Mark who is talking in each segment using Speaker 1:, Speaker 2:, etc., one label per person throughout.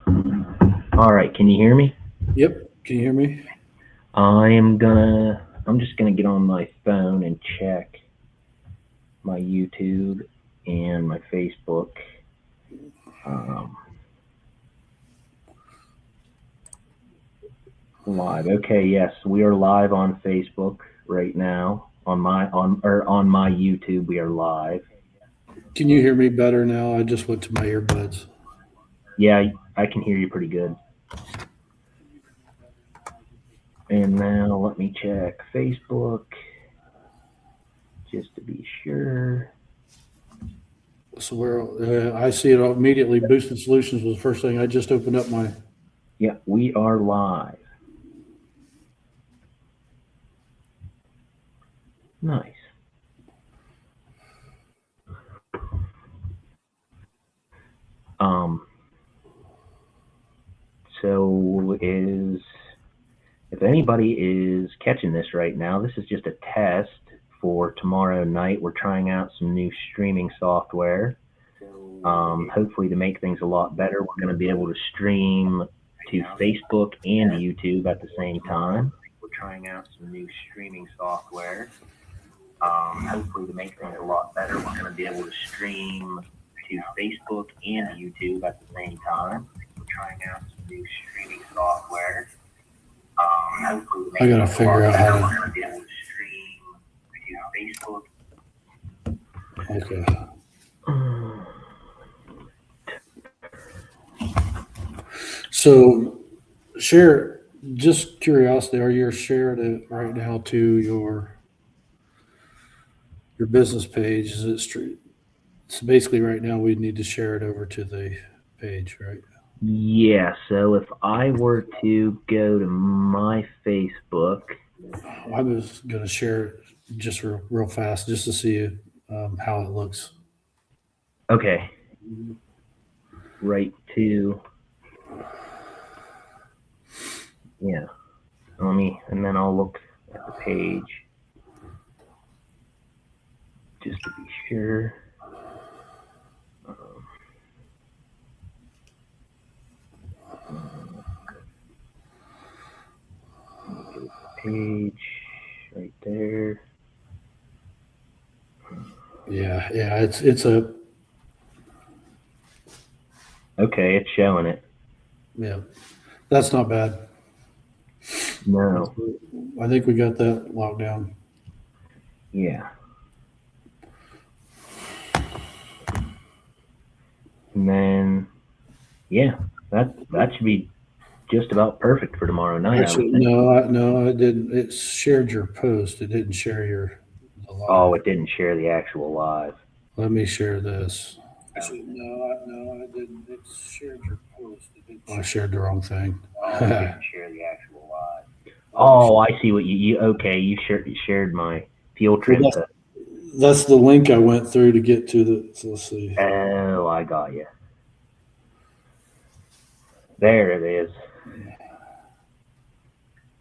Speaker 1: All right, can you hear me?
Speaker 2: Yep. Can you hear me?
Speaker 1: I'm just gonna get on my phone and check my YouTube and my Facebook. Um, Live. Okay, yes, we are live on Facebook right now. On my YouTube, we are live.
Speaker 2: Can you hear me better now? I just went to my earbuds.
Speaker 1: Yeah, I can hear you pretty good. And now let me check Facebook just to be sure.
Speaker 2: So I see it immediately. Boosted Solutions was the first thing. I just opened up my.
Speaker 1: Yeah, we are live. Nice. Um, so is if anybody is catching this right now, this is just a test for tomorrow night. We're trying out some new streaming software. Hopefully, to make things a lot better, we're going to be able to stream to Facebook and YouTube at the same time. We're trying out some new streaming software. Hopefully, to make things a lot better, we're going to be able to stream to Facebook and YouTube at the same time. We're trying out some new streaming software. Hopefully, to
Speaker 2: I
Speaker 1: make
Speaker 2: gotta
Speaker 1: things a lot
Speaker 2: figure out
Speaker 1: better,
Speaker 2: how
Speaker 1: we're
Speaker 2: to.
Speaker 1: going to be able to stream to Facebook.
Speaker 2: Okay. So share. Just curiosity. Are you sharing it right now to your business page? Is it street? So basically, right now we need to share it over to the page, right?
Speaker 1: Yeah, so if I were to go to my Facebook,
Speaker 2: I was gonna share it just real fast, just to see how it looks.
Speaker 1: okay, right to, yeah, and then I'll look at the page just to be sure. Um, Let me go to the page right there.
Speaker 2: Yeah. It's a
Speaker 1: Okay, it's showing it.
Speaker 2: yeah. That's not bad. That's,
Speaker 1: No,
Speaker 2: I think we got that locked down.
Speaker 1: yeah, and then yeah, that should be just about perfect for tomorrow night, I would
Speaker 2: Actually,
Speaker 1: think.
Speaker 2: no, it didn't. It shared your post. It didn't share the
Speaker 1: Oh,
Speaker 2: live.
Speaker 1: it didn't share the actual live.
Speaker 2: Let me share this. Actually, no, I didn't. It shared your post. It didn't. I shared the wrong thing.
Speaker 1: Oh, it
Speaker 2: Let
Speaker 1: didn't share the actual live.
Speaker 2: me
Speaker 1: Oh,
Speaker 2: share.
Speaker 1: I see what you okay. You shared my field
Speaker 2: Well,
Speaker 1: trip to.
Speaker 2: that's the link I went through to get to the. So let's see.
Speaker 1: Oh, I got you. There it is.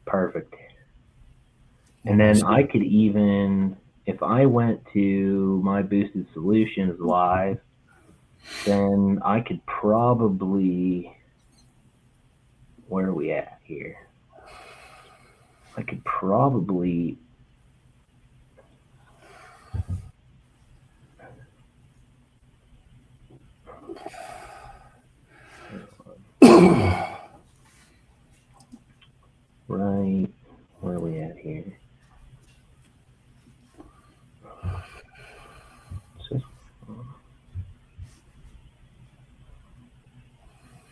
Speaker 1: Perfect. And
Speaker 2: Let me
Speaker 1: then
Speaker 2: see.
Speaker 1: I could even, if I went to my Boosted Solutions live, then I could probably, where are we at here? I could probably, right, where are we at here? So,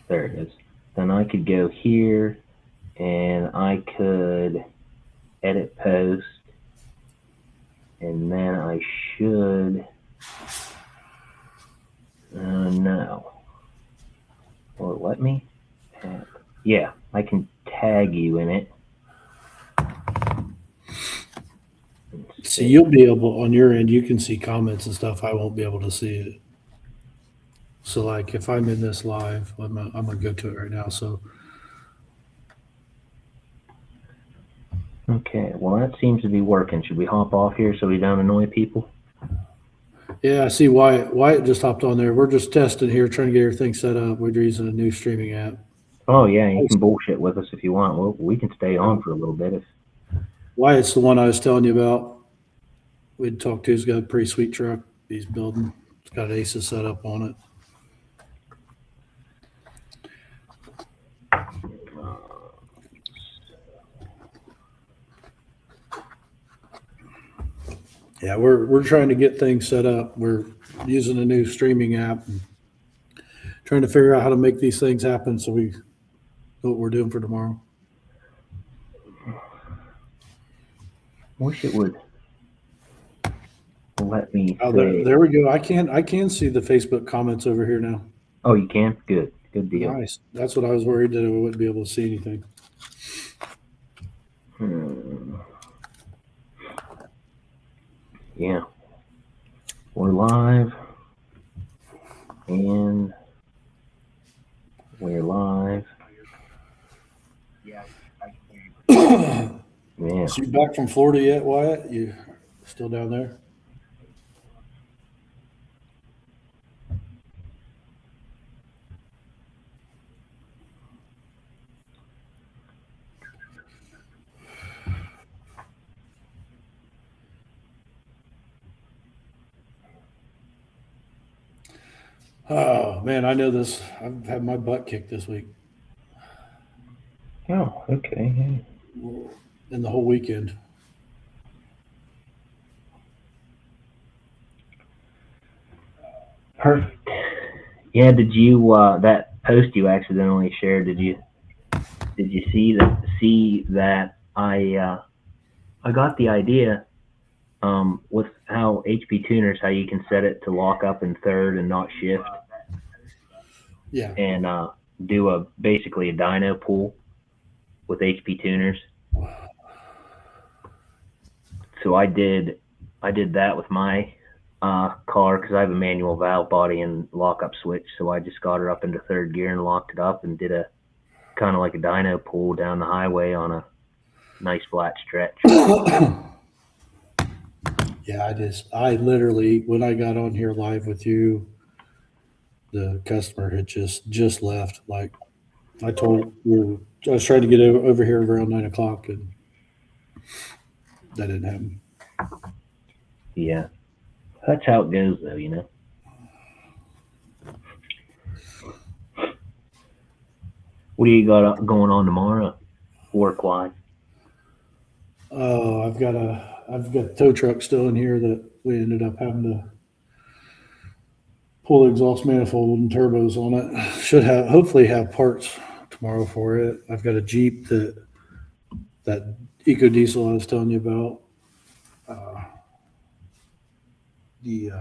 Speaker 1: there it is. Then I could go here and I could edit post, and then I should, no, will it let me? Yeah, I can tag you in it.
Speaker 2: See, you'll be able on your end. You can see comments and stuff. I won't be able to see it. So, like, if I'm in this live, I'm gonna go to it right now. So,
Speaker 1: Okay, well that seems to be working. Should we hop off here so we don't annoy people?
Speaker 2: Yeah, I see Wyatt just hopped on there. We're just testing here, trying to get everything set up. We're using a new streaming app.
Speaker 1: Oh yeah, you can bullshit with us if you want. We can stay
Speaker 2: Uh,
Speaker 1: on for a little bit if.
Speaker 2: Wyatt's the one I was telling you about. We'd talked to. He's got a pretty sweet truck he's building. It's got ACES set up on it. Yeah, we're trying to get things set up. We're using a new streaming app and trying to figure out how to make these things happen so we know what we're doing for tomorrow.
Speaker 1: Wish it would let me
Speaker 2: Oh,
Speaker 1: say.
Speaker 2: there we go. I can see the Facebook comments over here now.
Speaker 1: Oh, you can. Good deal.
Speaker 2: Nice. That's what I was worried that I wouldn't be able to see anything.
Speaker 1: Hmm. Yeah, we're live, and we're live. Yeah.
Speaker 2: So you back from Florida yet, Wyatt? You still down there? Oh man, I know this. I've had my butt kicked this week
Speaker 1: Oh, okay.
Speaker 2: and the whole weekend.
Speaker 1: Perfect. Yeah. Did you that post you accidentally shared? Did you see that I got the idea with how HP tuners, how you can set it to lock up in third and not shift,
Speaker 2: Yeah.
Speaker 1: and do a basically a dyno pool with HP tuners. So I did that with my car because I have a manual valve body and lockup switch. So I just got her up into third gear and locked it up and did a kind of like a dyno pool down the highway on a nice flat stretch.
Speaker 2: Yeah, I literally, when I got on here live with you, the customer had just left. Like I was trying to get over here around 9 o'clock, and that didn't happen.
Speaker 1: Yeah, that's how it goes, though. What do you got going on tomorrow, work wise?
Speaker 2: Oh, I've got a tow truck still in here that we ended up having to pull the exhaust manifold and turbos on it. Should have hopefully have parts tomorrow for it. I've got a Jeep that eco diesel I was telling you about. Uh, the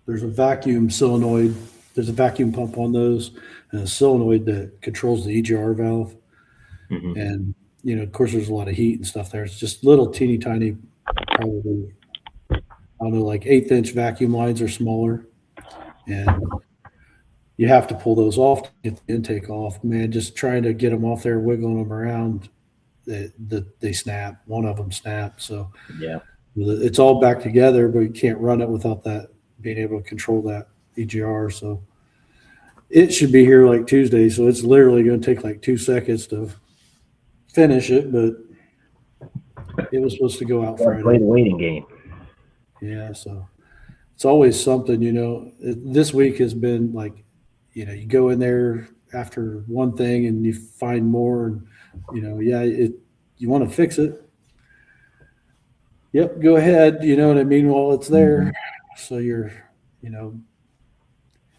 Speaker 2: There's a vacuum solenoid. There's a vacuum pump on those, and a solenoid that controls the EGR valve.
Speaker 1: Hmm.
Speaker 2: And of course, there's a lot of heat and stuff there. It's just little teeny tiny, probably I don't know, like eighth-inch vacuum lines or smaller, and you have to pull those off to get the intake off. Man, just trying to get them off there, wiggling them around, they snap. One of them snapped. So
Speaker 1: Yeah.
Speaker 2: it's all back together, but you can't run it without that being able to control that EGR. So it should be here like Tuesday. So it's literally going to take like 2 seconds to finish it, but it was supposed to go out
Speaker 1: Gotta play
Speaker 2: Friday.
Speaker 1: the waiting game.
Speaker 2: Yeah. So it's always something. This week has been like, you go in there after one thing and you find more, and yeah, you want to fix it. Yep, go ahead. You know what I mean? While it's
Speaker 1: Hmm.
Speaker 2: there, so you know,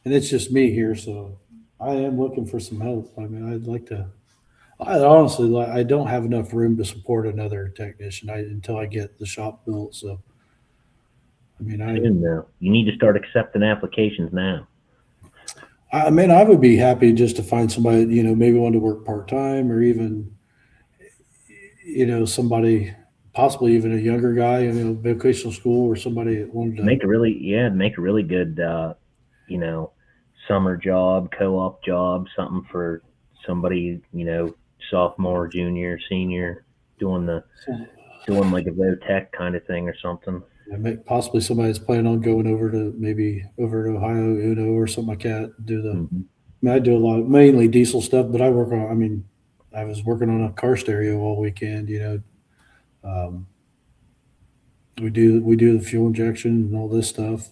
Speaker 2: and it's just me here, so I am looking for some help. I mean, I'd like to. I honestly, like, I don't have enough room to support another technician until I get the shop built. So, I mean,
Speaker 1: Soon though, you need to start accepting applications now.
Speaker 2: I mean, I would be happy just to find somebody, maybe want to work part time, or even, somebody, possibly even a younger guy, vocational school, or somebody that wanted to.
Speaker 1: Make a really good you know summer job, co-op job, something for somebody, sophomore, junior, senior, doing the doing like a vo tech kind of thing or something.
Speaker 2: Possibly somebody that's planning on going over to maybe over to Ohio, Uno, or something like that.
Speaker 1: Hmm.
Speaker 2: I do a lot, mainly diesel stuff, but I work on. I mean, I was working on a car stereo all weekend. Um, we do the fuel injection and all this stuff.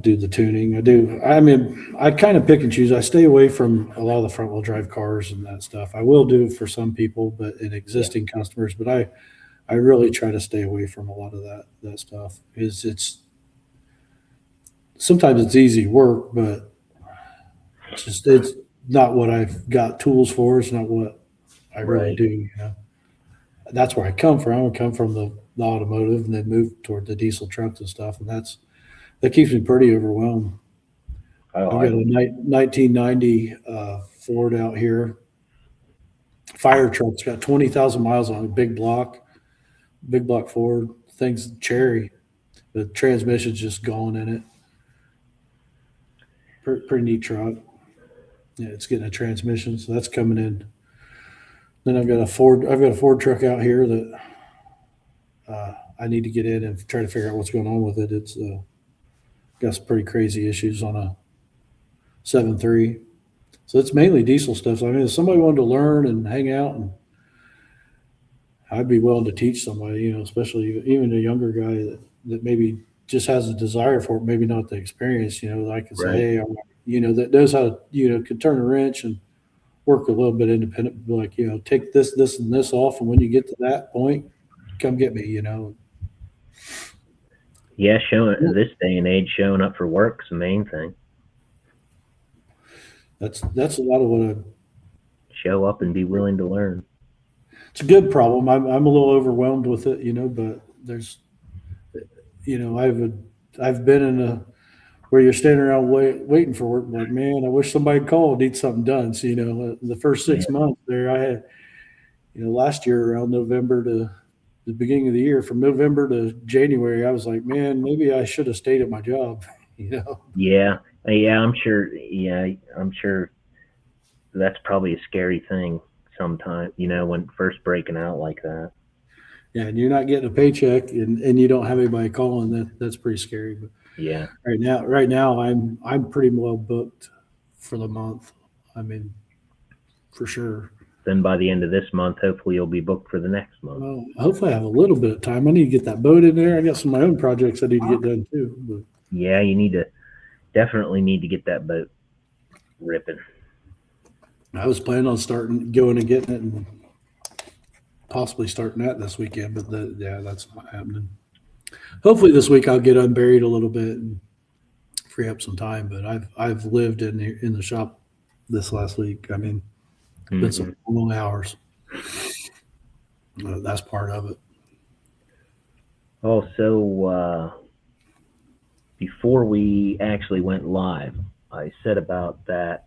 Speaker 2: Do the tuning. I do. I mean, I kind of pick and choose. I stay away from a lot of the front wheel drive cars and that stuff. I will do for some people, but in
Speaker 1: Yeah.
Speaker 2: existing customers. But I really try to stay away from a lot of that stuff. Is it's sometimes it's easy work, but it's not what I've got tools for. It's not what I really
Speaker 1: Right.
Speaker 2: do. That's where I come from. I come from the automotive and then move toward the diesel trucks and stuff, and that keeps me pretty overwhelmed.
Speaker 1: Oh,
Speaker 2: I've
Speaker 1: I
Speaker 2: got a
Speaker 1: believe.
Speaker 2: 1990 Ford out here, fire truck. It's got 20,000 miles on it, big block Ford. Thing's cherry. The transmission's just gone in it. Pretty neat truck. Yeah, it's getting a transmission, so that's coming in. Then I've got a Ford truck out here that I need to get in and try to figure out what's going on with it. It's got some pretty crazy issues on a 7.3. So it's mainly diesel stuff. So I mean, if somebody wanted to learn and hang out, and I'd be willing to teach somebody, especially even a younger guy that maybe just has a desire for it, maybe not the experience. I can say,
Speaker 1: Right.
Speaker 2: hey, that knows how to, could turn a wrench and work a little bit independent. Be like, take this, and this off, and when you get to that point, come get me.
Speaker 1: Yeah, showing this day and age, showing up for work's the main thing.
Speaker 2: That's a lot of what I.
Speaker 1: Show up and be willing to learn.
Speaker 2: It's a good problem. I'm a little overwhelmed with it, but there's, I've been in a where you're standing around waiting for work. Like, man, I wish somebody'd call and need something done. So, the first
Speaker 1: Yeah.
Speaker 2: 6 months there, I had, last year around November to the beginning of the year, from November to January, I was like, man, maybe I should have stayed at my job. You know,
Speaker 1: Yeah. Yeah, I'm sure. Yeah, I'm sure that's probably a scary thing sometimes, when first breaking out like that.
Speaker 2: yeah, and you're not getting a paycheck, and you don't have anybody calling. That's pretty scary. But
Speaker 1: Yeah.
Speaker 2: right now, I'm pretty well booked for the month. I mean, for sure.
Speaker 1: Then by the end of this month, hopefully you'll be booked for the next month.
Speaker 2: Well, hopefully, I have a little bit of time. I need to get that boat in there. I got some of my own projects I need to get done too. But
Speaker 1: Yeah, you need to definitely need to get that boat ripping.
Speaker 2: I was planning on starting going and getting it, and possibly starting that this weekend. But yeah, that's not happening. Hopefully, this week I'll get unburied a little bit and free up some time. But I've lived in the shop this last week. I mean, been some
Speaker 1: Hmm.
Speaker 2: long hours. That's part of it.
Speaker 1: Also, before we actually went live, I said about that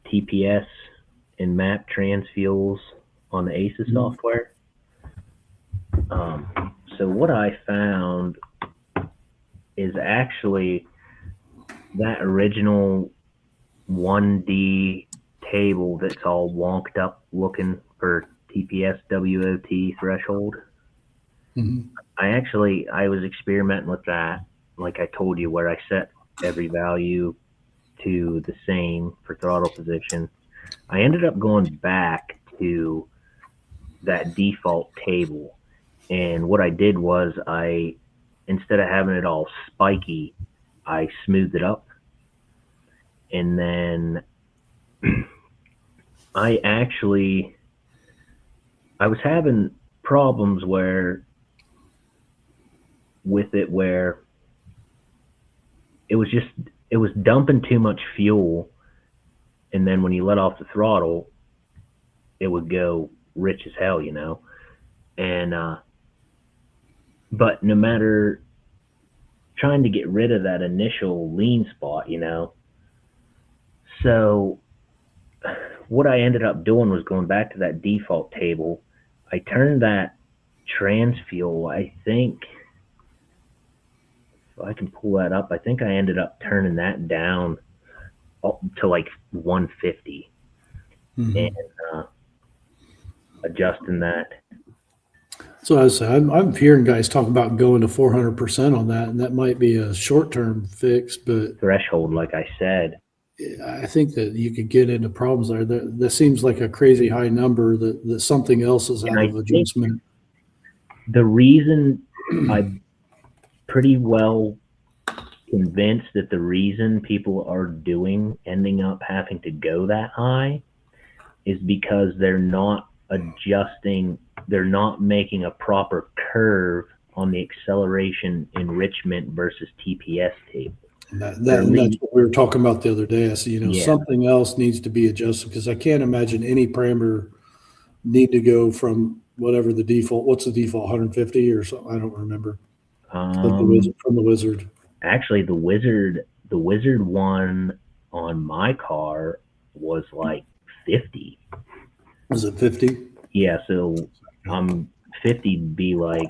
Speaker 1: TPS and map transfuels on the ACES
Speaker 2: Mhm.
Speaker 1: software. So what I found is actually that original 1D table that's all wonked up looking for TPS WOT threshold.
Speaker 2: Mhm.
Speaker 1: I was experimenting with that, like I told you, where I set every value to the same for throttle position. I ended up going back to that default table, and what I did was instead of having it all spiky, I smoothed it up, and then I actually I was having problems where it was just it was dumping too much fuel, and then when you let off the throttle, it would go rich as hell. And but no matter trying to get rid of that initial lean spot. So what I ended up doing was going back to that default table. I turned that trans fuel, I think, if I can pull that up, I think I ended up turning that down to like 150 and
Speaker 2: Mhm.
Speaker 1: uh, adjusting that.
Speaker 2: So I was saying, I'm hearing guys talk about going to 400% on that, and that might be a short term fix, but
Speaker 1: Threshold, like I said.
Speaker 2: I think that you could get into problems there. That seems like a crazy high number that something else is
Speaker 1: And
Speaker 2: out
Speaker 1: I
Speaker 2: of
Speaker 1: think
Speaker 2: adjustment.
Speaker 1: the reason I'm pretty well convinced that the reason people are ending up having to go that high is because they're not adjusting, they're not making a proper curve on the acceleration enrichment versus TPS table. They're
Speaker 2: And that's
Speaker 1: leaving,
Speaker 2: what we were talking about the other day. I said,
Speaker 1: yeah.
Speaker 2: something else needs to be adjusted because I can't imagine any parameter need to go from whatever the default. What's the default? 150 or something? I don't remember.
Speaker 1: Um,
Speaker 2: From the wizard.
Speaker 1: Actually, the wizard one on my car was like 50.
Speaker 2: Is it 50?
Speaker 1: Yeah, so 50 be like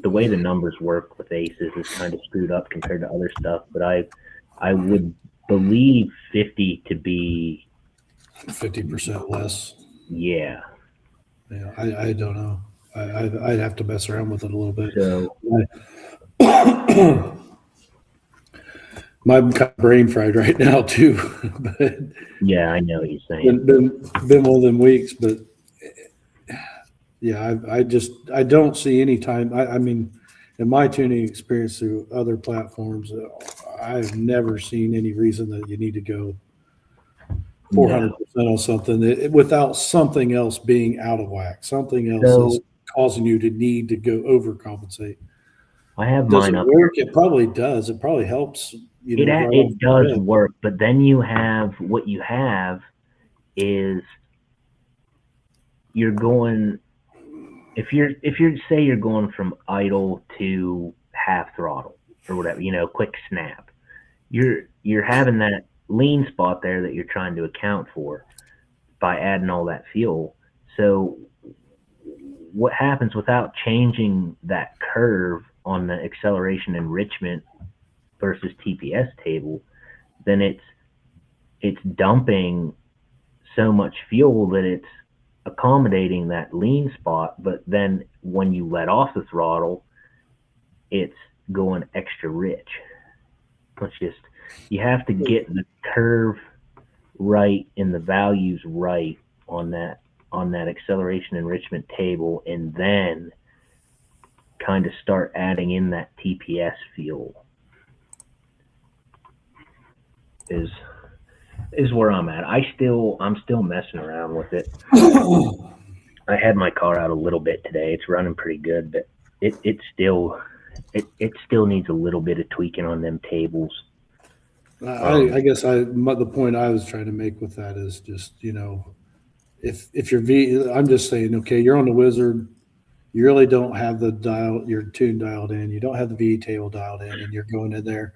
Speaker 1: the way the numbers work with aces is kind of screwed up compared to other stuff, but I would believe 50 to be
Speaker 2: 50% less.
Speaker 1: yeah.
Speaker 2: Yeah, I don't know. I'd have to mess around with it a little bit.
Speaker 1: So
Speaker 2: My kind of brain fried right now too, but
Speaker 1: yeah, I know what you're saying.
Speaker 2: been one of them weeks. But yeah, I don't see any time. I mean, in my tuning experience through other platforms, I've never seen any reason that you need to go
Speaker 1: No.
Speaker 2: 400% on something without something else being out of whack. Something else is
Speaker 1: So
Speaker 2: causing you to need to go overcompensate.
Speaker 1: I have
Speaker 2: Does
Speaker 1: mine
Speaker 2: it
Speaker 1: up
Speaker 2: work? It probably does. It probably helps,
Speaker 1: here.
Speaker 2: right off
Speaker 1: It
Speaker 2: the
Speaker 1: does
Speaker 2: rip.
Speaker 1: work, but then what you have is you're going if you're say you're going from idle to half throttle or whatever, quick snap. You're having that lean spot there that you're trying to account for by adding all that fuel. So what happens without changing that curve on the acceleration enrichment versus TPS table, then it's dumping so much fuel that it's accommodating that lean spot, but then when you let off the throttle, it's going extra rich. It's just you have to get the curve right and the values right on that acceleration enrichment table, and then kind of start adding in that TPS fuel is where I'm at. I'm still messing around with it. I had my car out a little bit today. It's running pretty good, but it still needs a little bit of tweaking on them tables.
Speaker 2: I guess the point I was trying to make with that is just if I'm just saying, okay, you're on the wizard, you really don't have your tune dialed in, you don't have the VE table dialed in, and you're going in there.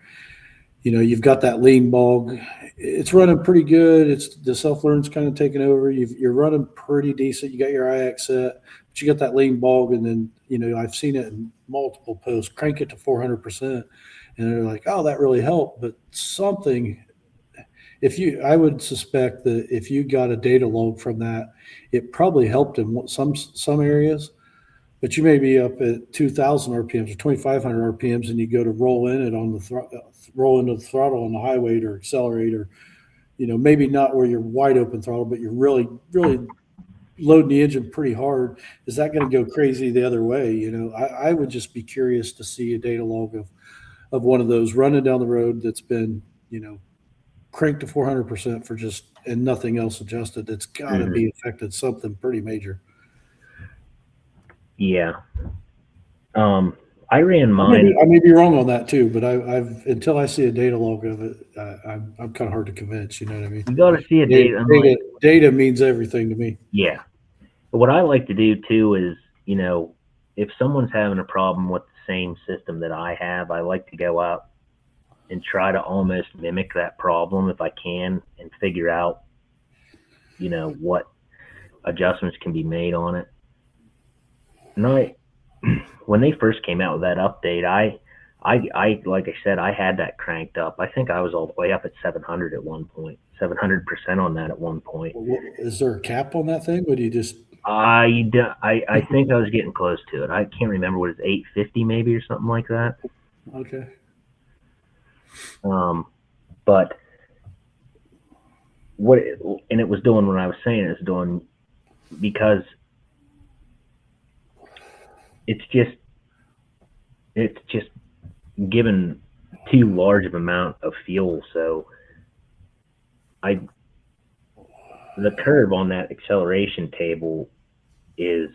Speaker 2: You've got that lean bog. It's running pretty good. It's the self-learn's kind of taking over. You're running pretty decent. You got your IX set, but you got that lean bog, and then I've seen it in multiple posts. Crank it to 400%, and they're like, "Oh, that really helped." But something, I would suspect that if you got a data log from that, it probably helped in some areas. But you may be up at 2,000 RPMs or 2,500 RPMs, and you go to roll in it on roll into the throttle on the highway or accelerator. Maybe not where you're wide open throttle, but you're really, really loading the engine pretty hard. Is that going to go crazy the other way? I would just be curious to see a data log of one of those running down the road that's been, cranked to 400% for and nothing else adjusted. It's got to be affected something pretty major.
Speaker 1: Yeah. I ran mine.
Speaker 2: I may be wrong on that too, but I've until I see a data log of it, I'm kind of hard to convince. You know what I mean?
Speaker 1: You got to see a data.
Speaker 2: Data means everything to me.
Speaker 1: Yeah. But what I like to do too is, if someone's having a problem with the same system that I have, I like to go out and try to almost mimic that problem if I can and figure out, what adjustments can be made on it. And when they first came out with that update, I like I said, I had that cranked up. I think I was all the way up at 700 at one point. 700% on that at one point.
Speaker 2: Is there a cap on that thing? Or do you just
Speaker 1: I think I was getting close to it. I can't remember what it's 850 maybe or something like that.
Speaker 2: okay?
Speaker 1: But and it was doing what I was saying it's doing, because it's just given too large of amount of fuel. So the curve on that acceleration table is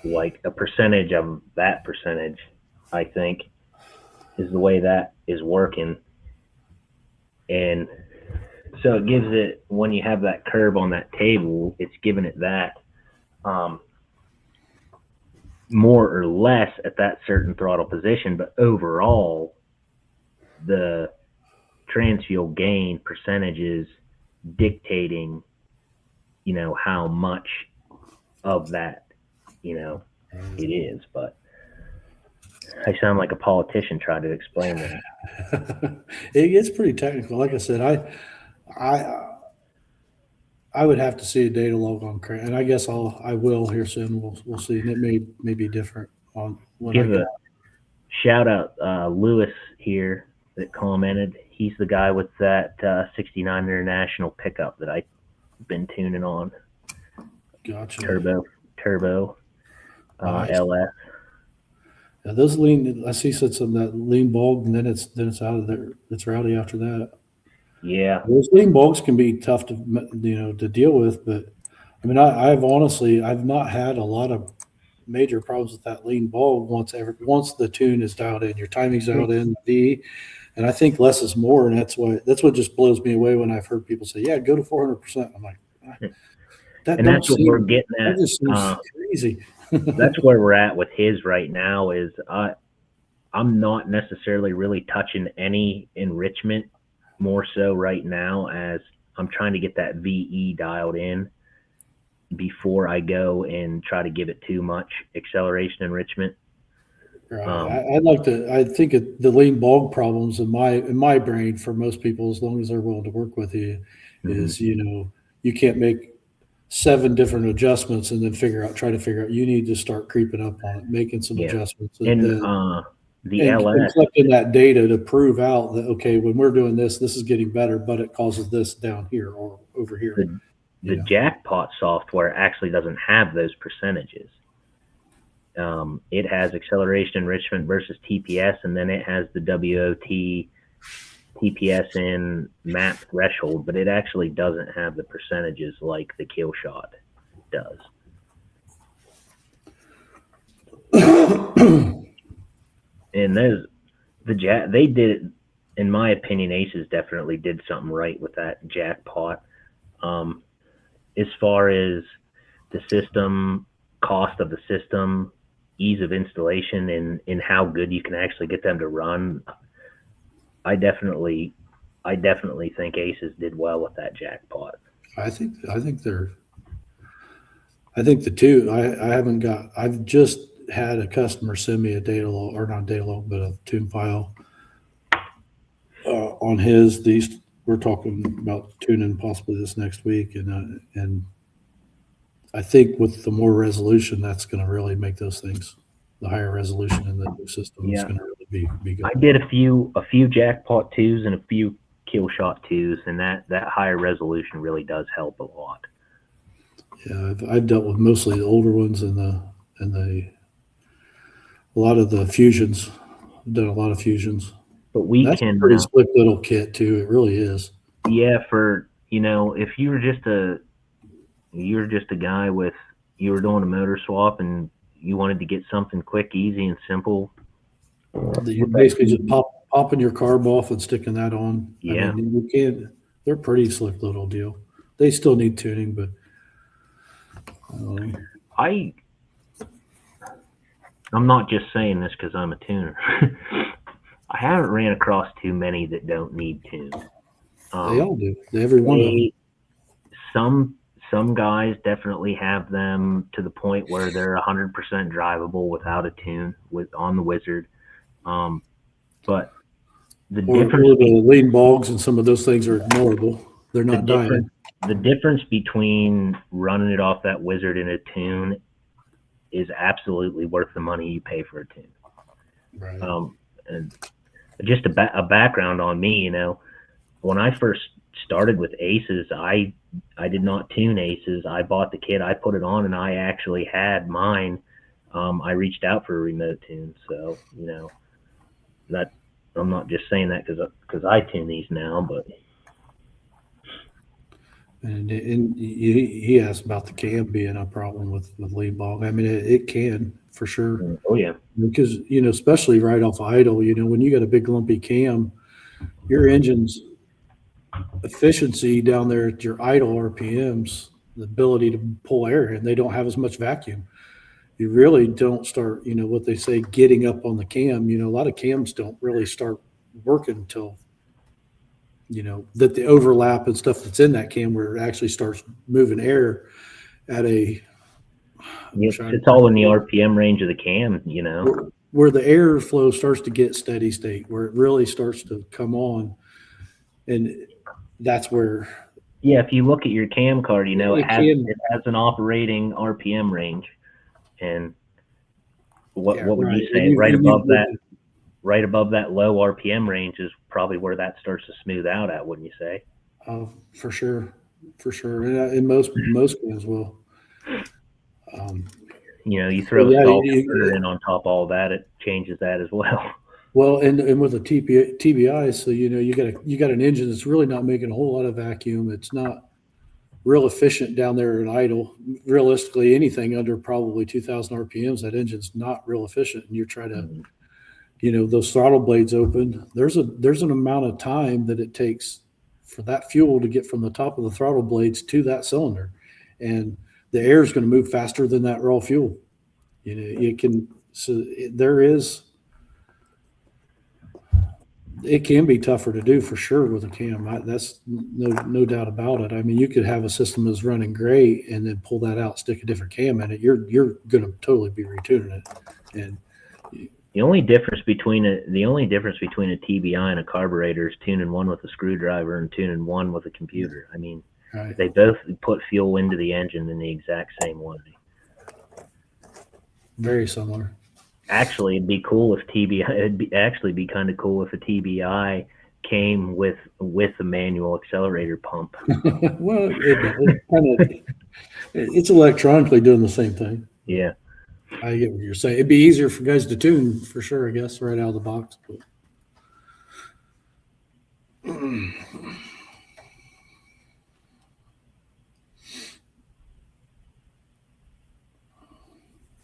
Speaker 1: like a percentage of that percentage, I think, is the way that is working. And so it gives it, when you have that curve on that table, it's giving it that more or less at that certain throttle position. But overall, the transfuel gain percentage is dictating, how much of that, it is. But I sound like a politician trying to explain that.
Speaker 2: It gets pretty technical. Like I said, I would have to see a data log on crank, and I guess I will here soon. We'll see, and it may be different on when I
Speaker 1: Give
Speaker 2: get.
Speaker 1: a shout out, Lewis here that commented. He's the guy with that 69 International pickup that I've been tuning on.
Speaker 2: Gotcha.
Speaker 1: Turbo,
Speaker 2: Nice.
Speaker 1: LS.
Speaker 2: Yeah, those lean. I see some that lean bulb, and then it's out of there. It's rowdy after that.
Speaker 1: Yeah,
Speaker 2: Those lean bulbs can be tough to to deal with, but I mean, I've not had a lot of major problems with that lean bulb once the tune is dialed in, your timing's dialed in, and I think less is more, and that's what just blows me away when I've heard people say, "Yeah, go to 400%." I'm like,
Speaker 1: and that's what we're getting
Speaker 2: that
Speaker 1: at.
Speaker 2: just seems crazy.
Speaker 1: That's where we're at with his right now. Is I'm not necessarily really touching any enrichment, more so right now, as I'm trying to get that VE dialed in before I go and try to give it too much acceleration enrichment.
Speaker 2: Right. I think the lean bulb problems in my brain for most people, as long as they're willing to work with you, is you can't make 7 different adjustments and then try to figure out. You need to start creeping up on it, making some adjustments,
Speaker 1: and the LS
Speaker 2: collecting that data to prove out that, okay, when we're doing this is getting better, but it causes this down here or over here.
Speaker 1: The jackpot software actually doesn't have those percentages. It has acceleration enrichment versus TPS, and then it has the WOT, TPS in map threshold, but it actually doesn't have the percentages like the kill shot does. And they did it, in my opinion. Aces definitely did something right with that jackpot. As far as the system, cost of the system, ease of installation, and how good you can actually get them to run, I definitely think Aces did well with that jackpot.
Speaker 2: I think the two. I've just had a customer send me a data log, or not data log, but a tune file on his. We're talking about tuning possibly this next week, and I think with the more resolution, that's going to really make those things. The higher resolution in the new system is going to really be good.
Speaker 1: I did a few jackpot 2s and a few kill shot 2s, and that higher resolution really does help a lot.
Speaker 2: Yeah, I've dealt with mostly the older ones and a lot of the fusions. I've done a lot of fusions.
Speaker 1: But
Speaker 2: that's a pretty slick little kit too. It really is.
Speaker 1: Yeah, for if you were just a guy you were doing a motor swap and you wanted to get something quick, easy, and simple.
Speaker 2: You're basically just popping your carb off and sticking that on.
Speaker 1: Yeah.
Speaker 2: I mean, you can't. They're pretty slick little deal. They still need tuning, but
Speaker 1: I'm not just saying this because I'm a tuner. I haven't ran across too many that don't need tunes.
Speaker 2: They all do. Every one of them.
Speaker 1: Some guys definitely have them to the point where they're 100% drivable without a tune on the Wizard. But the difference,
Speaker 2: the lean bogs and some of those things are ignorable. They're
Speaker 1: the
Speaker 2: not dying.
Speaker 1: difference between running it off that Wizard and a tune is absolutely worth the money you pay for a tune.
Speaker 2: Right.
Speaker 1: And just a background on me, when I first started with Aces, I did not tune Aces. I bought the kit, I put it on, and I actually had mine. I reached out for a remote tune, so that I'm not just saying that because I tune these now, but
Speaker 2: And he asked about the cam being a problem with lead bog. I mean, it can for sure,
Speaker 1: oh yeah,
Speaker 2: because especially right off idle. When you got a big lumpy cam, your engine's efficiency down there at your idle RPMs, the ability to pull air, and they don't have as much vacuum. You really don't start, what they say, getting up on the cam. A lot of cams don't really start working until that the overlap and stuff that's in that cam where it actually starts moving air at a I'm trying
Speaker 1: it's
Speaker 2: to think
Speaker 1: all in
Speaker 2: of
Speaker 1: the
Speaker 2: it,
Speaker 1: RPM range of the cam.
Speaker 2: where the air flow starts to get steady state, where it really starts to come on, and that's where
Speaker 1: Yeah, if you look at your cam card,
Speaker 2: it can.
Speaker 1: it has an operating RPM range, and
Speaker 2: Yeah,
Speaker 1: what would
Speaker 2: right.
Speaker 1: you
Speaker 2: And
Speaker 1: say?
Speaker 2: you
Speaker 1: Right above that low RPM range is probably where that starts to smooth out at, wouldn't you say?
Speaker 2: for sure, for sure, and most cams will. Um,
Speaker 1: You
Speaker 2: but
Speaker 1: throw a
Speaker 2: yeah,
Speaker 1: stall converter in on top of all that, it changes that as well.
Speaker 2: well, and with a TBI, so you got an engine that's really not making a whole lot of vacuum. It's not real efficient down there at idle. Realistically, anything under probably 2,000 RPMs, that engine's not real efficient. And you're trying to,
Speaker 1: Mhm.
Speaker 2: those throttle blades open. There's an amount of time that it takes for that fuel to get from the top of the throttle blades to that cylinder, and the air is going to move faster than that raw fuel. It can. So there is. It can be tougher to do for sure with a cam. That's no doubt about it. I mean, you could have a system that's running great and then pull that out, stick a different cam in it. You're going to totally be retuning it. And
Speaker 1: The only difference between a TBI and a carburetor is tuning one with a screwdriver and tuning one with a computer. I mean,
Speaker 2: right,
Speaker 1: they both put fuel into the engine in the exact same way.
Speaker 2: very similar.
Speaker 1: Actually, it'd be cool if TBI. Actually be kind of cool if a TBI came with a manual accelerator pump.
Speaker 2: Well, it's electronically doing the same thing.
Speaker 1: Yeah.
Speaker 2: I get what you're saying. It'd be easier for guys to tune for sure, I guess, right out of the box. But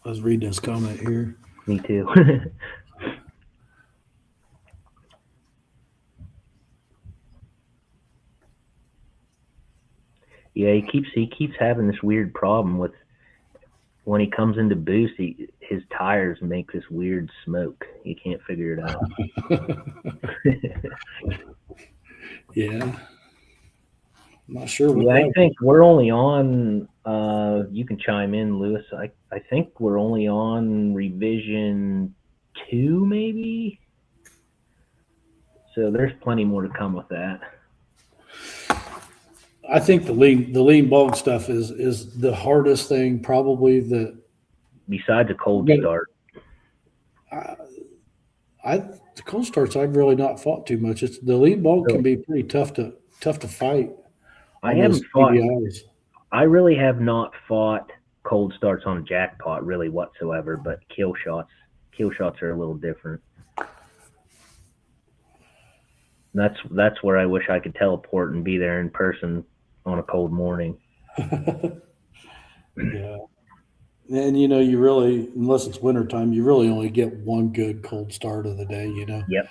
Speaker 2: I was reading this comment here.
Speaker 1: Me too. Yeah, he keeps having this weird problem with when he comes into boost. His tires make this weird smoke. He can't figure it out.
Speaker 2: Yeah, I'm not sure what
Speaker 1: Yeah, I
Speaker 2: that.
Speaker 1: think we're only on. You can chime in, Lewis. I think we're only on revision 2, maybe. So there's plenty more to come with that.
Speaker 2: I think the lean bulk stuff is the hardest thing probably that
Speaker 1: Besides a cold start,
Speaker 2: I, I the cold starts I've really not fought too much. It's the lean bulk can
Speaker 1: really,
Speaker 2: be pretty tough to fight
Speaker 1: I
Speaker 2: on those
Speaker 1: haven't fought.
Speaker 2: TDIs.
Speaker 1: I really have not fought cold starts on jackpot really whatsoever. But kill shots are a little different. That's where I wish I could teleport and be there in person on a cold morning.
Speaker 2: Yeah. And you really, unless it's wintertime, you really only get one good cold start of the day.
Speaker 1: Yep.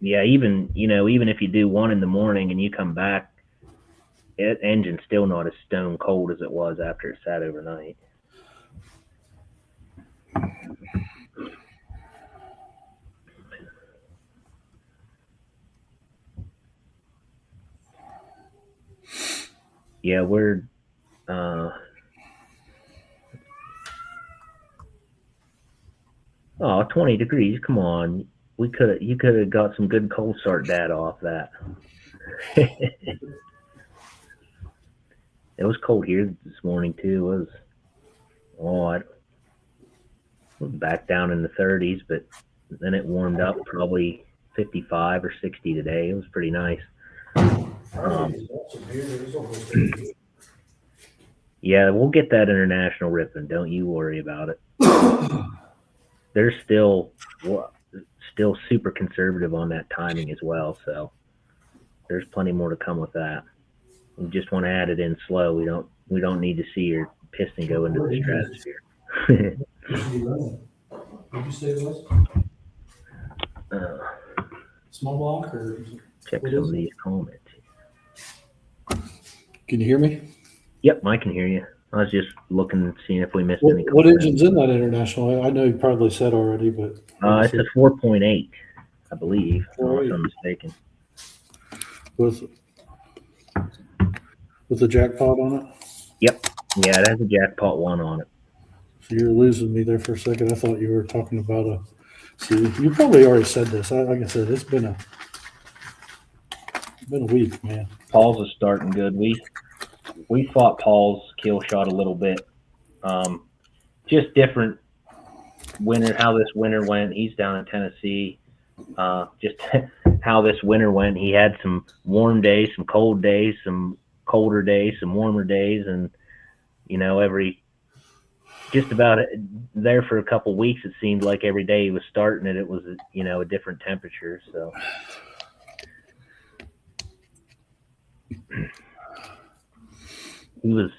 Speaker 1: Yeah. Even if you do one in the morning and you come back, engine's still not as stone cold as it was after it sat overnight. Yeah, we're uh, 20 degrees. Come on. You could have got some good cold start data off that. It was cold here this morning too. It was it was back down in the 30s, but then it warmed up probably 55 or 60 today. It was pretty nice. Yeah, we'll get that international ripping. Don't you worry about it. They're still super conservative on that timing as well, so there's plenty more to come with that. We just want to add it in slow. We don't need to see your piston go into the stratosphere.
Speaker 2: Did you say it was
Speaker 1: uh,
Speaker 2: small block or
Speaker 1: check some of these comments.
Speaker 2: Can you hear me?
Speaker 1: Yep, I can hear you. I was just looking and seeing if we missed any.
Speaker 2: What engine's in that international? I know you probably said already, but
Speaker 1: it's a 4.8, I believe, unless I'm mistaken.
Speaker 2: With the jackpot on it?
Speaker 1: Yep. Yeah, it has a jackpot 1 on it.
Speaker 2: So you're losing me there for a second. I thought you were talking about see, you probably already said this. Like I said, it's been a week, man.
Speaker 1: Paul's is starting good. We fought Paul's kill shot a little bit. Just different winter, how this winter went. He's down in Tennessee. Just how this winter went. He had some warm days, some cold days, some colder days, some warmer days, and just about there for a couple weeks. It seemed like every day he was starting it was a different temperature. So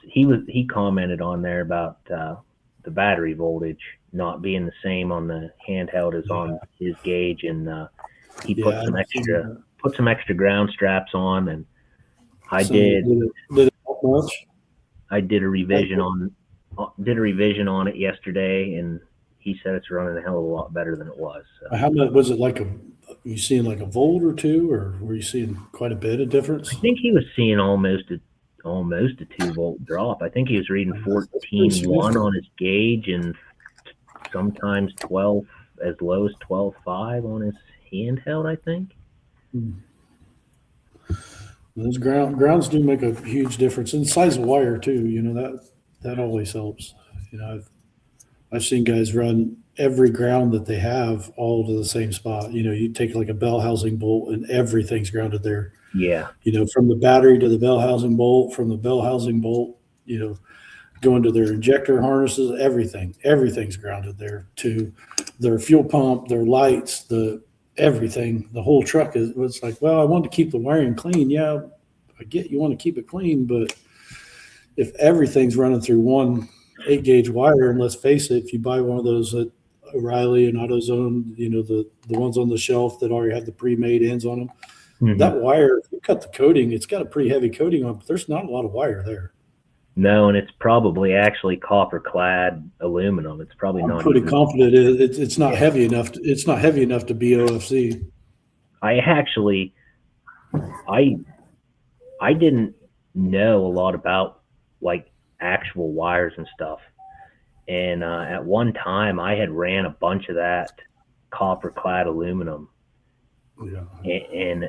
Speaker 1: he commented on there about the battery voltage not being the same on the handheld as on his gauge, and he put some extra ground straps on, and I did it much? I did a revision on it yesterday, and he said it's running a hell of a lot better than it was. So.
Speaker 2: How much was it? You seeing like a volt or two, or were you seeing quite a bit of difference?
Speaker 1: I think he was seeing almost a 2-volt drop. I think he was reading 14.1 on his gauge, and sometimes 12, as low as 12.5 on his handheld, I think.
Speaker 2: Those grounds do make a huge difference, and size of wire too. That always helps. I've seen guys run every ground that they have all to the same spot. You take like a bell housing bolt, and everything's grounded there.
Speaker 1: Yeah.
Speaker 2: From the battery to the bell housing bolt, from the bell housing bolt, going to their injector harnesses, everything's grounded there, to their fuel pump, their lights, everything. The whole truck it's like, well, I want to keep the wiring clean. Yeah, I get you want to keep it clean, but if everything's running through one 8-gauge wire, and let's face it, if you buy one of those at O'Reilly and AutoZone, the ones on the shelf that already have the pre-made ends on them, that wire, if you cut the coating, it's got a pretty heavy coating on it, but there's not a lot of wire there.
Speaker 1: No, and it's probably actually copper-clad aluminum. It's probably not.
Speaker 2: I'm pretty confident it's not heavy enough. It's not heavy enough to be OFC.
Speaker 1: I didn't know a lot about like actual wires and stuff, and at one time I had ran a bunch of that copper-clad aluminum, and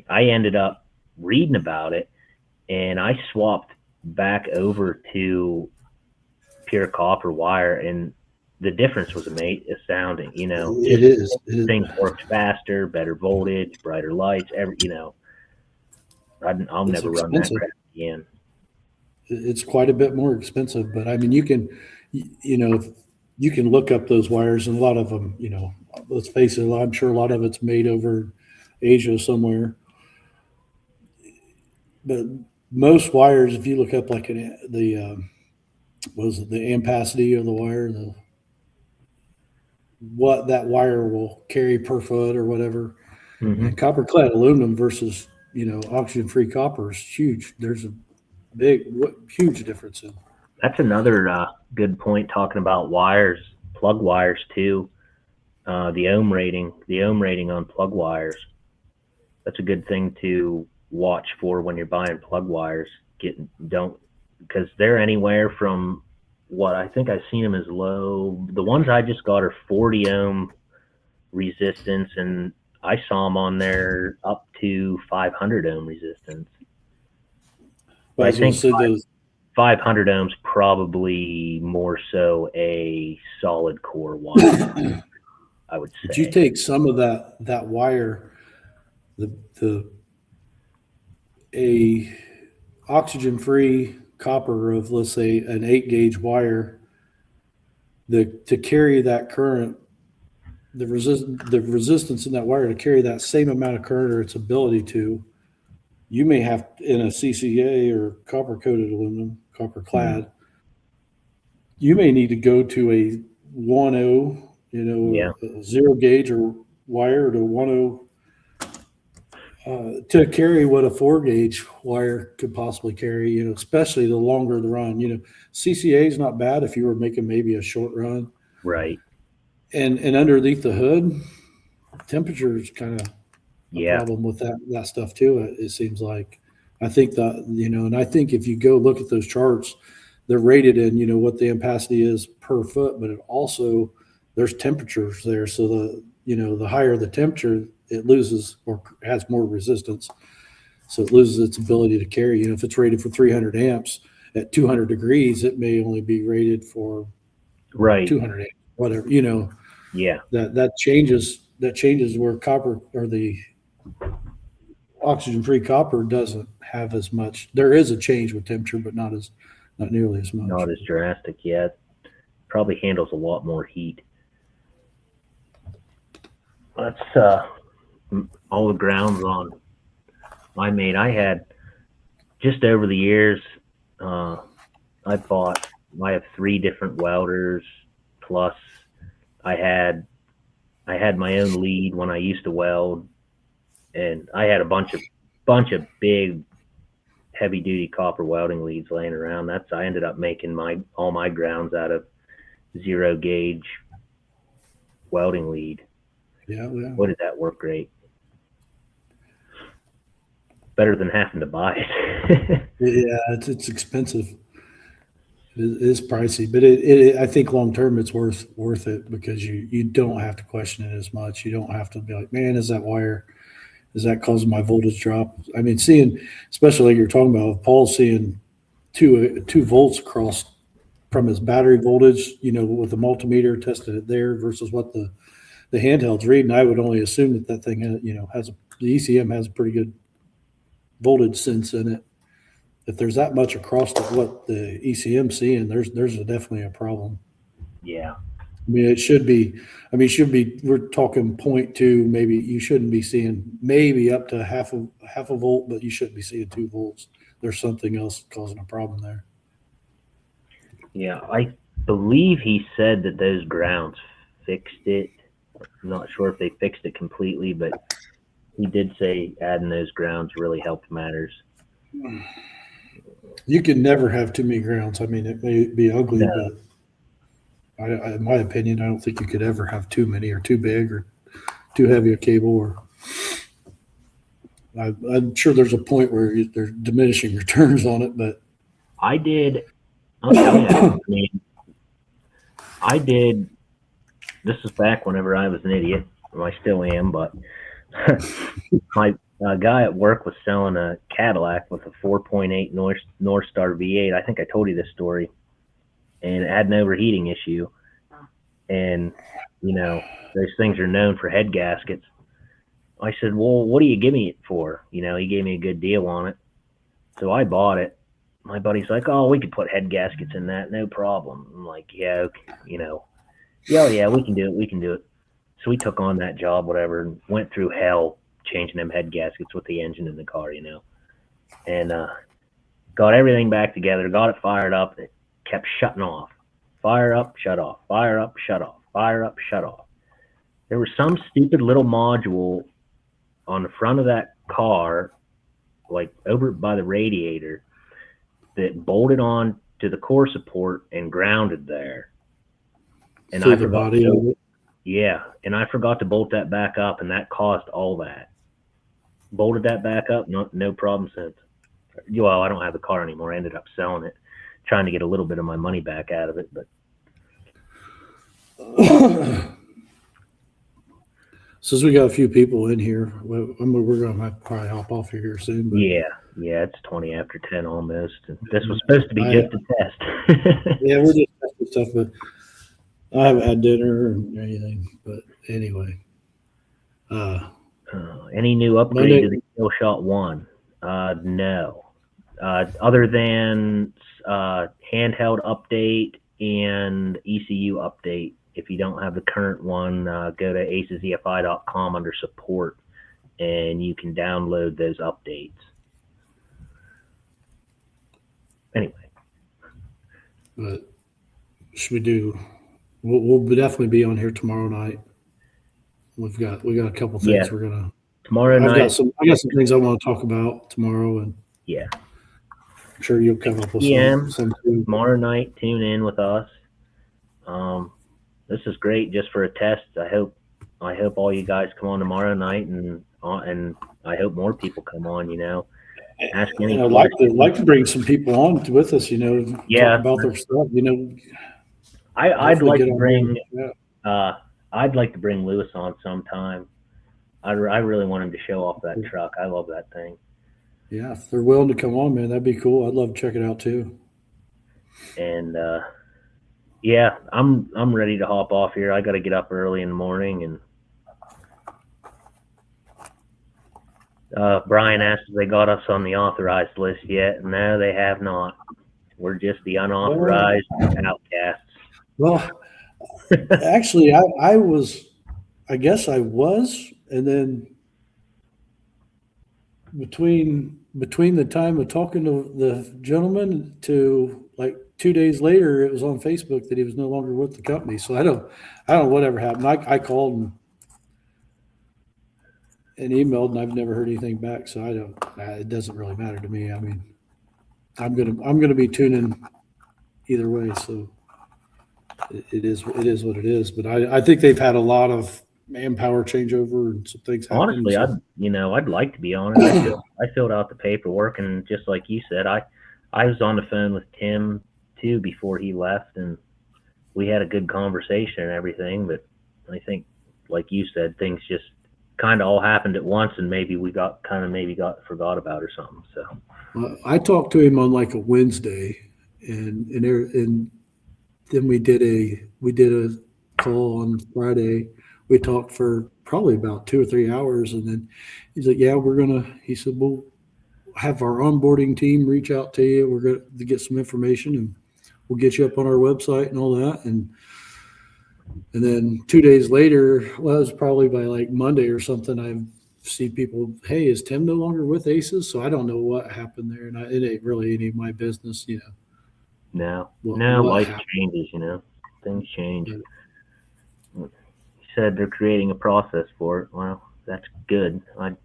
Speaker 1: I ended up reading about it, and I swapped back over to pure copper wire, and the difference was astounding.
Speaker 2: It is.
Speaker 1: Things worked faster, better voltage, brighter lights. I'll never run that crap again.
Speaker 2: It's quite a bit more expensive, but I mean, you can look up those wires, and a lot of them, let's face it, I'm sure a lot of it's made over Asia somewhere. But most wires, if you look up like the ampacity of the wire, what that wire will carry per foot or whatever, and copper-clad aluminum versus oxygen-free copper is huge. There's a huge difference in.
Speaker 1: That's another good point, talking about wires, plug wires too. The ohm rating on plug wires. That's a good thing to watch for when you're buying plug wires. Because they're anywhere from what I think I've seen them as low. The ones I just got are 40 ohm resistance, and I saw them on there up to 500 ohm resistance.
Speaker 2: Well, I think
Speaker 1: 500 ohms, probably more so a solid core wire, I would
Speaker 2: But you
Speaker 1: say.
Speaker 2: take some of that wire, the a oxygen free copper of, let's say, an 8 gauge wire, to carry that current, the resistance in that wire to carry that same amount of current, or its ability to, you may have in a CCA or copper coated aluminum, copper
Speaker 1: Mhm.
Speaker 2: clad, you may need to go to a 1.0,
Speaker 1: Yeah,
Speaker 2: a 0 gauge or wire to 1.0, to carry what a 4 gauge wire could possibly carry, especially the longer the run. CCA is not bad if you were making maybe a short run.
Speaker 1: right.
Speaker 2: And underneath the hood, temperature is kind of a
Speaker 1: Yeah,
Speaker 2: problem with that stuff too. It seems like, I think that, and I think if you go look at those charts, they're rated in, what the ampacity is per foot, but it also, there's temperatures there. So the higher the temperature, it loses or has more resistance. So it loses its ability to carry. If it's rated for 300 amps at 200 degrees, it may only be rated for
Speaker 1: right.
Speaker 2: 200 amps, whatever,
Speaker 1: Yeah,
Speaker 2: that changes where copper, or the oxygen free copper, doesn't have as much. There is a change with temperature, but not nearly as much.
Speaker 1: not as drastic yet. Probably handles a lot more heat. That's all the grounds on I made. I had just over the years, uh, I bought. I have three different welders. Plus, I had I had my own lead when I used to weld, and I had a bunch of big, heavy duty copper welding leads laying around. I ended up making my all my grounds out of 0 gauge welding lead.
Speaker 2: Yeah, yeah,
Speaker 1: What did that work great? Better than having to buy it.
Speaker 2: yeah. It's expensive. It is pricey, but I think long term it's worth it, because you don't have to question it as much. You don't have to be like, man, is that causing my voltage drop? I mean, seeing, especially like you're talking about, Paul seeing 2 volts across from his battery voltage, with the multimeter, tested it there versus what the handheld's reading. I would only assume that thing, the ECM has a pretty good voltage sense in it. If there's that much across to what the ECM seeing, definitely a problem.
Speaker 1: Yeah,
Speaker 2: I mean, it should be. I mean, We're talking point two. Maybe you shouldn't be seeing, maybe up to half a volt, but you shouldn't be seeing 2 volts. There's something else causing a problem there.
Speaker 1: yeah. I believe he said that those grounds fixed it. I'm not sure if they fixed it completely, but he did say adding those grounds really helped matters.
Speaker 2: You can never have too many grounds. I mean, it may be ugly,
Speaker 1: No,
Speaker 2: but in my opinion, I don't think you could ever have too many, or too big, or too heavy a cable. Or I'm sure there's a point where there's diminishing returns on it, but
Speaker 1: I did. I'll tell you. I mean, I did. This is back whenever I was an idiot. Well, I still am, but my guy at work was selling a Cadillac with a 4.8 North Star V8. I think I told you this story, and it had an overheating issue. And those things are known for head gaskets. I said, "Well, what do you give me it for?" He gave me a good deal on it, so I bought it. My buddy's like, "Oh, we could put head gaskets in that, no problem." I'm like, "Yeah, okay, yeah, yeah, we can do it, we can do it." So we took on that job, whatever, and went through hell changing them head gaskets with the engine in the car, and got everything back together, got it fired up. It kept shutting off. Fire up, shut off. Fire up, shut off. Fire up, shut off. There was some stupid little module on the front of that car, like over by the radiator, that bolted on to the core support and grounded there. And
Speaker 2: through
Speaker 1: I
Speaker 2: the
Speaker 1: forgot
Speaker 2: body of
Speaker 1: to
Speaker 2: it.
Speaker 1: Yeah, and I forgot to bolt that back up, and that caused all that. Bolted that back up, no problem since. Well, I don't have the car anymore. I ended up selling it, trying to get a little bit of my money back out of it. But
Speaker 2: Since we got a few people in here, we're going to probably hop off here soon. But
Speaker 1: yeah, Yeah, it's 20 after 10 almost. This was supposed to be just a test.
Speaker 2: Yeah, we're just testing stuff, but I haven't had dinner or anything. But anyway,
Speaker 1: Any new upgrade
Speaker 2: Monday.
Speaker 1: to the Kill Shot 1? No. Other than handheld update and ECU update. If you don't have the current one, go to acesefi.com under support, and you can download those updates. Anyway.
Speaker 2: But should we do? We'll definitely be on here tomorrow night. We got a couple things we're gonna.
Speaker 1: Tomorrow night.
Speaker 2: I got some things I want to talk about tomorrow, and
Speaker 1: yeah,
Speaker 2: I'm sure you'll come up with some.
Speaker 1: Tomorrow night, tune in with us. This is great just for a test. I hope all you guys come on tomorrow night, and I hope more people come on. Ask any.
Speaker 2: I'd like to bring some people on with us. Talk about their stuff.
Speaker 1: I'd like to bring. I'd like to bring Lewis on sometime. I really want him to show off that truck. I love that thing.
Speaker 2: Yeah, if they're willing to come on, man, that'd be cool. I'd love to check it out too.
Speaker 1: And yeah, I'm ready to hop off here. I got to get up early in the morning. And Brian asked if they got us on the authorized list yet. No, they have not. We're just the unauthorized outcasts.
Speaker 2: Well, actually, I was. I guess I was, and then between the time of talking to the gentleman to like 2 days later, it was on Facebook that he was no longer with the company. So I don't know whatever happened. I called and emailed, and I've never heard anything back. So I don't. It doesn't really matter to me. I mean, I'm gonna be tuning either way. So it is what it is. But I think they've had a lot of manpower changeover and some things happen.
Speaker 1: Honestly,
Speaker 2: so.
Speaker 1: I'd like to be on it. I filled out the paperwork, and just like you said, I was on the phone with Tim too before he left, and we had a good conversation and everything. But I think, like you said, things just kind of all happened at once, and maybe we got forgot about or something. So
Speaker 2: I talked to him on like a Wednesday, and then we did a call on Friday. We talked for probably about 2 or 3 hours, and then he's like, "Yeah, he said, we'll have our onboarding team reach out to you. We're going to get some information, and we'll get you up on our website and all that." And then 2 days later, well, it was probably by like Monday or something, I see people, "Hey, is Tim no longer with Aces?" So I don't know what happened there, and it ain't really any of my business,
Speaker 1: No, life changes, things change. Said they're creating a process for it. Well, that's good. I'm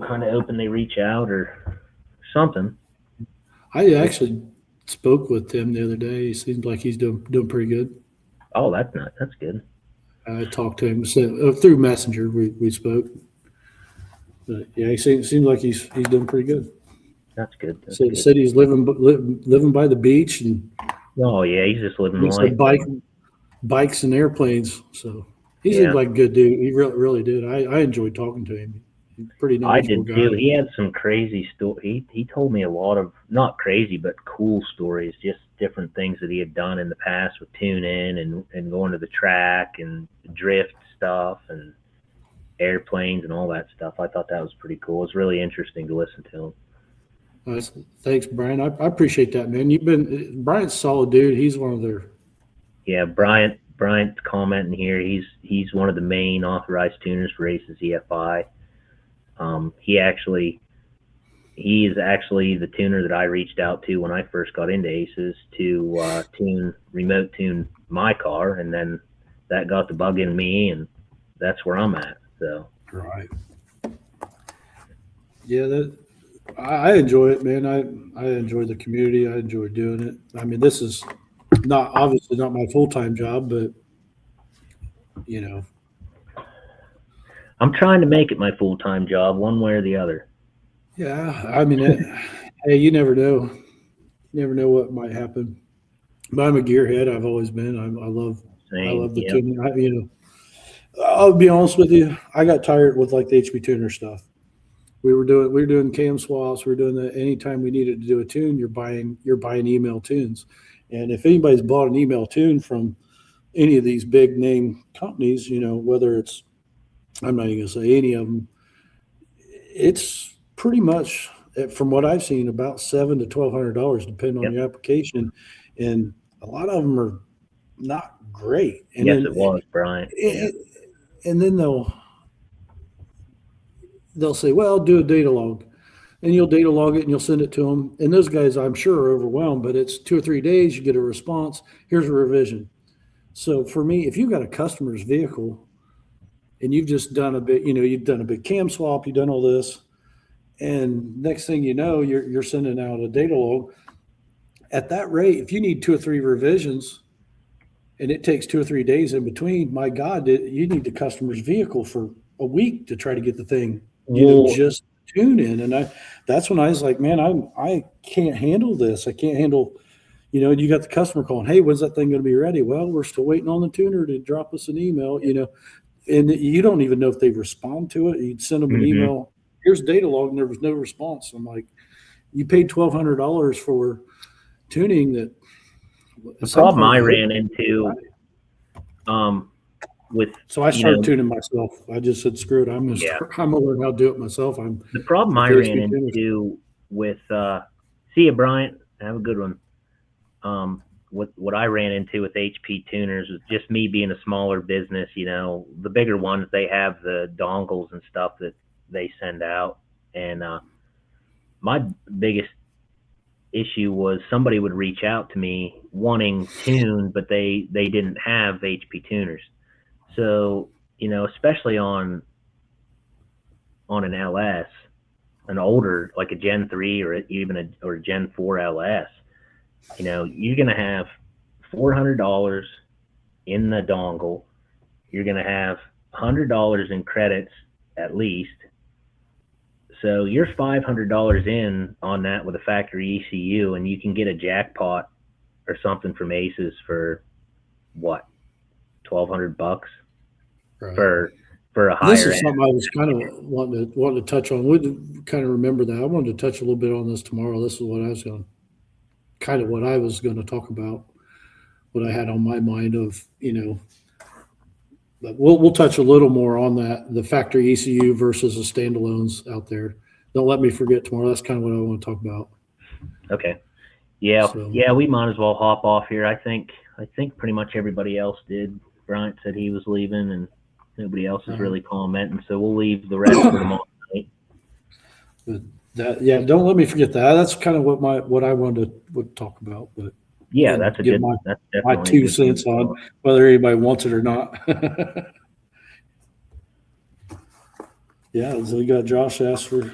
Speaker 1: kind of hoping they reach out or something.
Speaker 2: I actually spoke with Tim the other day. He seems like he's doing pretty good.
Speaker 1: Oh, that's good.
Speaker 2: I talked to him through Messenger. We spoke. But yeah, he seems like he's doing pretty good.
Speaker 1: That's good.
Speaker 2: Said he's living by the beach, and
Speaker 1: oh yeah, he's just living life.
Speaker 2: Bikes and airplanes. So he seemed like a good dude. He really did. I enjoyed talking to him. He's pretty knowledgeable guy.
Speaker 1: I did too. He had some crazy story. He told me a lot of, not crazy, but cool stories. Just different things that he had done in the past with tune in and going to the track and drift stuff and airplanes and all that stuff. I thought that was pretty cool. It was really interesting to listen to him.
Speaker 2: Thanks, Brian. I appreciate that, man. Brian's a solid dude. He's one of their.
Speaker 1: Yeah, Bryant's commenting here. He's one of the main authorized tuners for Aces EFI. He is actually the tuner that I reached out to when I first got into Aces to remote tune my car, and then that got the bug in me, and that's where I'm at. So
Speaker 2: right. Yeah, I enjoy it, man. I enjoy the community. I enjoy doing it. I mean, this is obviously not my full-time job, but
Speaker 1: I'm trying to make it my full-time job one way or the other.
Speaker 2: Yeah, I mean, hey, you never know. You never know what might happen. But I'm a gearhead. I've always been. I love the tuning. I'll be honest with you. I got tired with like the HB tuner stuff. we were doing cam swaps. We were doing that anytime we needed to do a tune. You're buying email tunes, and if anybody's bought an email tune from any of these big name companies, whether it's, I'm not even gonna say any of them, it's pretty much, from what I've seen, about $700 to $1,200, depending on
Speaker 1: Yep.
Speaker 2: your application, and a lot of them are not great. And
Speaker 1: Yes,
Speaker 2: then
Speaker 1: it was, Brian. Yeah.
Speaker 2: and then they'll say, well, do a data log, and you'll data log it and you'll send it to them. And those guys, I'm sure, are overwhelmed, but it's 2 or 3 days. You get a response. Here's a revision. So for me, if you've got a customer's vehicle and you've just done you've done a big cam swap, you've done all this, and next thing you know, you're sending out a data log. At that rate, if you need 2 or 3 revisions and it takes 2 or 3 days in between, my God, you need the customer's vehicle for a week to try to get the thing,
Speaker 1: Well,
Speaker 2: just tune in. And that's when I was like, man, I can't handle this. I can't handle, you got the customer calling, hey, when's that thing going to be ready? Well, we're still waiting on the tuner to drop us an email, and you don't even know if they respond to it. You'd send them an
Speaker 1: mhm.
Speaker 2: email, here's data log, and there was no response. I'm like, you paid $1,200 for tuning that
Speaker 1: The
Speaker 2: at some
Speaker 1: problem
Speaker 2: point
Speaker 1: I
Speaker 2: you hope.
Speaker 1: ran into with
Speaker 2: So I
Speaker 1: you
Speaker 2: started
Speaker 1: know
Speaker 2: tuning myself. I just said, screw it.
Speaker 1: yeah,
Speaker 2: I'm gonna learn how to do it myself. I'm
Speaker 1: the problem
Speaker 2: with
Speaker 1: I
Speaker 2: the
Speaker 1: ran
Speaker 2: HP tuners.
Speaker 1: into with see you, Bryant. Have a good one. What I ran into with HP tuners was just me being a smaller business. The bigger ones, they have the dongles and stuff that they send out, and my biggest issue was somebody would reach out to me wanting tuned, but they didn't have HP tuners. So especially on an LS, an older like a Gen 3 or even a Gen 4 LS, you're gonna have $400 in the dongle. You're gonna have $100 in credits at least. So you're $500 in on that with a factory ECU, and you can get a jackpot or something from Aces for what, $1,200
Speaker 2: Right.
Speaker 1: for a
Speaker 2: This
Speaker 1: higher
Speaker 2: is
Speaker 1: end.
Speaker 2: something I was kind of wanting to touch on. We kind of remember that. I wanted to touch a little bit on this tomorrow. This is what I was going to talk about. What I had on my mind of, but we'll touch a little more on that, the factory ECU versus the standalones out there. Don't let me forget tomorrow. That's kind of what I want to talk about.
Speaker 1: Okay. Yeah,
Speaker 2: So
Speaker 1: yeah, we might as well hop off here. I think pretty much everybody else did. Bryant said he was leaving, and nobody else is really commenting. So we'll leave the rest for tomorrow night.
Speaker 2: but yeah, don't let me forget that. That's kind of what I wanted to talk about. But
Speaker 1: Yeah,
Speaker 2: and
Speaker 1: that's
Speaker 2: give
Speaker 1: that's
Speaker 2: my
Speaker 1: definitely a good thing
Speaker 2: 2 cents
Speaker 1: to
Speaker 2: on
Speaker 1: talk.
Speaker 2: whether anybody wants it or not. Yeah, so we got Josh asked for.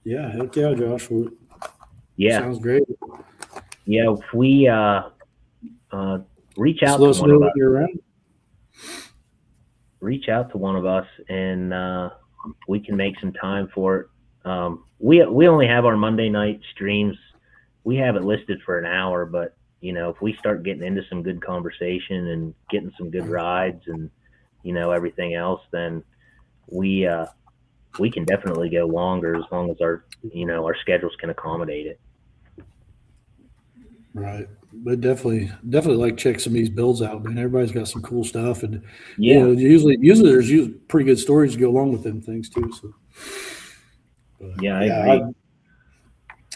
Speaker 2: Yeah, heck yeah, Josh.
Speaker 1: Yeah,
Speaker 2: Sounds great.
Speaker 1: yeah. If we reach
Speaker 2: Just
Speaker 1: out
Speaker 2: let
Speaker 1: to
Speaker 2: us
Speaker 1: one
Speaker 2: know
Speaker 1: of
Speaker 2: when
Speaker 1: us,
Speaker 2: you're around.
Speaker 1: and we can make some time for it. We only have our Monday night streams. We have it listed for an hour, but if we start getting into some good conversation and getting some good rides and everything else, then we we can definitely go longer as long as our schedules can accommodate it.
Speaker 2: Right. But definitely like check some of these builds out, man. Everybody's got some cool stuff, and
Speaker 1: Yeah,
Speaker 2: usually there's pretty good stories to go along with them things too. So, but
Speaker 1: yeah, I
Speaker 2: yeah,
Speaker 1: agree.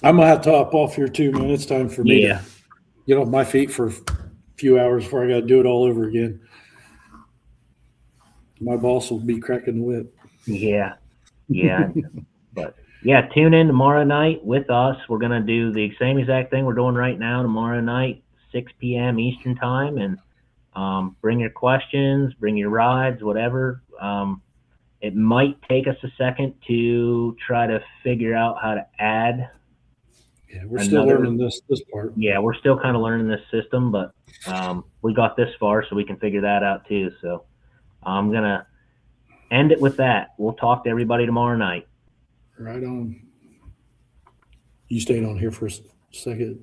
Speaker 2: I'm gonna have to hop off here too, man. It's time for me
Speaker 1: Yeah,
Speaker 2: to get off my feet for a few hours before I got to do it all over again. My boss will be cracking the whip.
Speaker 1: yeah, yeah. But yeah, tune in tomorrow night with us. We're gonna do the same exact thing we're doing right now tomorrow night, 6 p.m. Eastern time, and bring your questions, bring your rides, whatever. It might take us a second to try to figure out how to add
Speaker 2: Yeah, we're still
Speaker 1: another.
Speaker 2: learning this part.
Speaker 1: Yeah, we're still kind of learning this system, but we got this far, so we can figure that out too. So I'm gonna end it with that. We'll talk to everybody tomorrow night.
Speaker 2: Right on. You stayed on here for a second.